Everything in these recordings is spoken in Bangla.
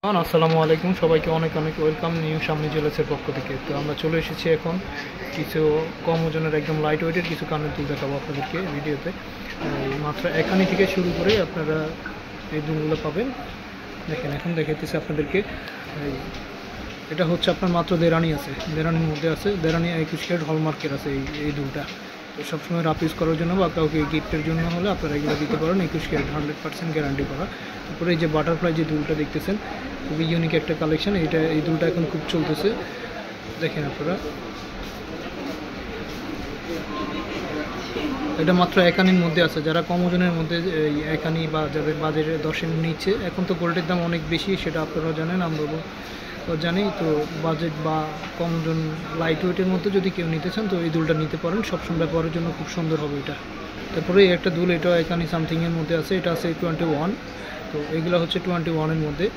আসসালামু আলাইকুম, সবাইকে অনেক অনেক ওয়েলকাম নিউ সামনে জুয়েলার্সের পক্ষ থেকে। তো আমরা চলে এসেছি এখন কিছু কম ওজনের একদম লাইট ওয়েটের কিছু কানের দুল দেখাবো আপনাদেরকে ভিডিওতে। মাত্র এখানি থেকে শুরু করে আপনারা এই দুলগুলো পাবেন। দেখেন এখন দেখাইতেছি আপনাদেরকে। এটা হচ্ছে আপনার মাত্র দেরানি আছে, দেরানির মধ্যে আছে, দেরানি 21 ক্যারেট হলমার্কের আছে এই দুলটা। তো সবসময় রাফ ইউজ করার জন্য বা কাউকে গিফটের জন্য হলে আপনারা এগুলো দিতে পারেন। 21 ক্যারেট 100% গ্যারান্টি করা। তারপরে এই যে বাটারফ্লাই যে দুলটা দেখতেছেন, খুবই ইউনিক একটা কালেকশন। এই দুলটা এখন খুব চলতেছে, দেখেন আপনারা। এটা মাত্র একানির মধ্যে আছে। যারা কম ওজনের মধ্যে একানি বা যাদের বাজেটের 10-এর নিচে, এখন তো গোল্ডের দাম অনেক বেশি, সেটা আপনারাও জানেন, আমরাও জানি। তো বাজেট বা কম ওজন লাইট ওয়েটের মধ্যে যদি কেউ নিতে চান তো এই দুলটা নিতে পারেন। সবসময় ব্যবহারের জন্য খুব সুন্দর হবে এটা। তারপরে একটা দুল, এটা একানি সামথিংয়ের মধ্যে আছে, এটা আছে 21। তো এগুলো হচ্ছে 21-এর মধ্যে।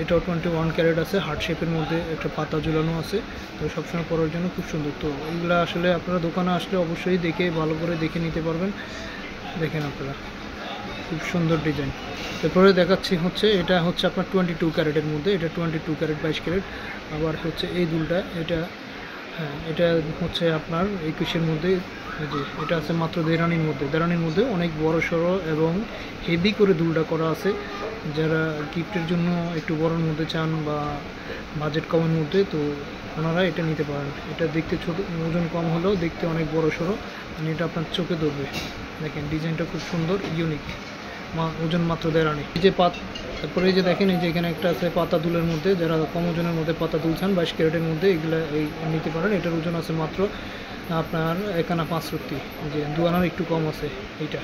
এটাও 21 ক্যারেট আছে, হার্ট শেপের মধ্যে একটা পাতা ঝুলানো আছে। তো সবসময় পরার জন্য খুব সুন্দর। তো এইগুলো আসলে আপনারা দোকানে আসলে অবশ্যই দেখে ভালো করে দেখে নিতে পারবেন। দেখেন আপনারা, খুব সুন্দর ডিজাইন। তারপরে দেখাচ্ছি হচ্ছে এটা হচ্ছে আপনার 22 ক্যারেটের মধ্যে। এটা 22 ক্যারেট 22 ক্যারেট। আবার হচ্ছে এই দুলটা, এটা হচ্ছে আপনার 21-এর মধ্যে। যে এটা আছে মাত্র দেরানির মধ্যে। দেরানির মধ্যে অনেক বড় সড়ো এবং হেভি করে দুলটা করা আছে। যারা গিফটের জন্য একটু বড়োর মধ্যে চান বা বাজেট কমের মধ্যে, তো ওনারা এটা নিতে পারেন। এটা দেখতে ছোট, ওজন কম হলেও দেখতে অনেক বড় সড়ো, মানে এটা আপনার চোখে ধরবে। দেখেন ডিজাইনটা খুব সুন্দর, ইউনিক। ওজন মাত্র দেরানি। এই যে তারপরে এই যে দেখেন, এই যে এখানে একটা আছে পাতা দুলের মধ্যে। যারা কম ওজনের মধ্যে পাতা দুল চান 22 ক্যারেটের মধ্যে, এগুলো নিতে পারেন। এটার ওজন আছে মাত্র আপনার 1.5 রত্তি, যে 2 আনার একটু কম আছে এইটা।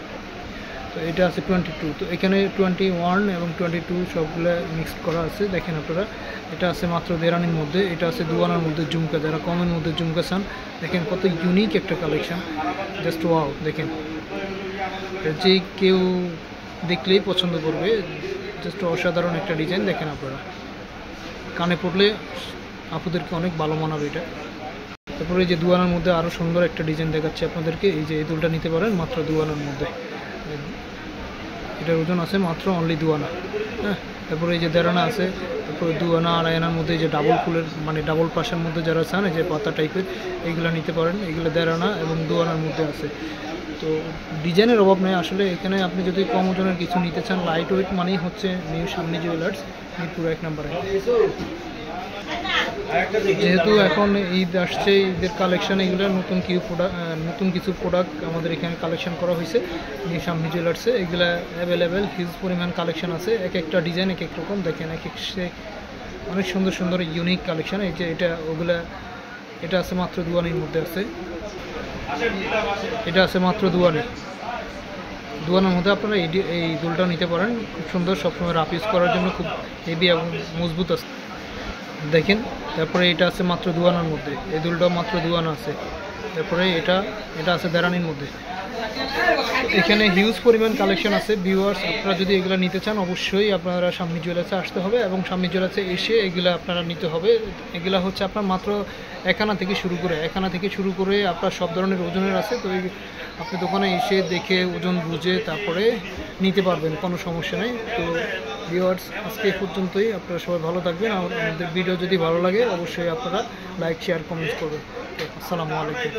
তো এটা আছে 22। তো এখানে 21 এবং 22 সবগুলো মিক্সড করা আছে, দেখেন আপনারা। এটা আছে মাত্র দেরানির মধ্যে। এটা আছে 2 আনার মধ্যে ঝুমকা। যারা কমের মধ্যে ঝুমকা চান, দেখেন কত ইউনিক একটা কালেকশন, জাস্ট ওয়াও। দেখেন যে কেউ দেখলেই পছন্দ করবে, জাস্ট অসাধারণ একটা ডিজাইন। দেখেন আপনারা, কানে পড়লে আপুদেরকে অনেক ভালো মানাবে এটা। তারপরে এই যে 2 আনার মধ্যে আরও সুন্দর একটা ডিজাইন দেখাচ্ছি আপনাদেরকে। এই যে এই দুলটা নিতে পারেন মাত্র 2 আনার মধ্যে। এটার ওজন আছে মাত্র অনলি 2 আনা। হ্যাঁ, তারপরে এই যে দেড়ানা আছে। তারপরে 2 আনা, 2.5 আনার মধ্যে যে ডাবল ফুলের, মানে ডাবল পাশের মধ্যে যারা চান, এই যে পাতা টাইপের, এইগুলো নিতে পারেন। এগুলো 1.5 আনা এবং 2 আনার মধ্যে আছে। তো ডিজাইনের অভাব নেই আসলে এখানে। আপনি যদি কম ওজনের কিছু নিতে চান, লাইট ওয়েট মানেই হচ্ছে নিউ সামনে জুয়েলার্স, মিরপুর 1 নম্বরে। যেহেতু এখন ঈদ আসছে, ঈদের কালেকশন, এগুলো নতুন কিছু প্রোডাক্ট আমাদের এখানে কালেকশন করা হয়েছে নিউ সামনে জুয়েলার্সে। এগুলো অ্যাভেলেবেল, হিউজ পরিমাণ কালেকশন আছে। এক একটা ডিজাইন এক এক রকম। দেখেন অনেক সুন্দর সুন্দর ইউনিক কালেকশন। এই যে এটা আছে মাত্র 2 আনার মধ্যে আছে। এটা আছে মাত্র 2 আনা। 2 আনার মধ্যে আপনারা এই দুলটা নিতে পারেন। খুব সুন্দর, সবসময় রাফ ইউজ করার জন্য খুব হেভি এবং মজবুত আছে, দেখেন। তারপরে এটা আছে মাত্র 2 আনার মধ্যে। এই দুলটাও মাত্র 2 আনা আছে। তারপরে এটা আছে দেরানির মধ্যে। এখানে হিউজ পরিমাণ কালেকশন আছে। ভিউয়ার্স, আপনারা যদি এগুলো নিতে চান অবশ্যই আপনারা সামনে জুয়েলার্সে আসতে হবে এবং সামনে জুয়েলার্সে এসে এগুলো আপনারা নিতে হবে। এগুলো হচ্ছে আপনার মাত্র 1 আনা থেকে শুরু করে আপনার সব ধরনের ওজনের আছে। তো আপনি দোকানে এসে দেখে ওজন বুঝে তারপরে নিতে পারবেন, কোনো সমস্যা নেই। তো ভিউয়ার্স, আজকে এই পর্যন্তই। আপনারা সবাই ভালো থাকবেন। আমাদের ভিডিও যদি ভালো লাগে অবশ্যই আপনারা লাইক, শেয়ার, কমেন্টস করবেন। তো আসসালামু আলাইকুম।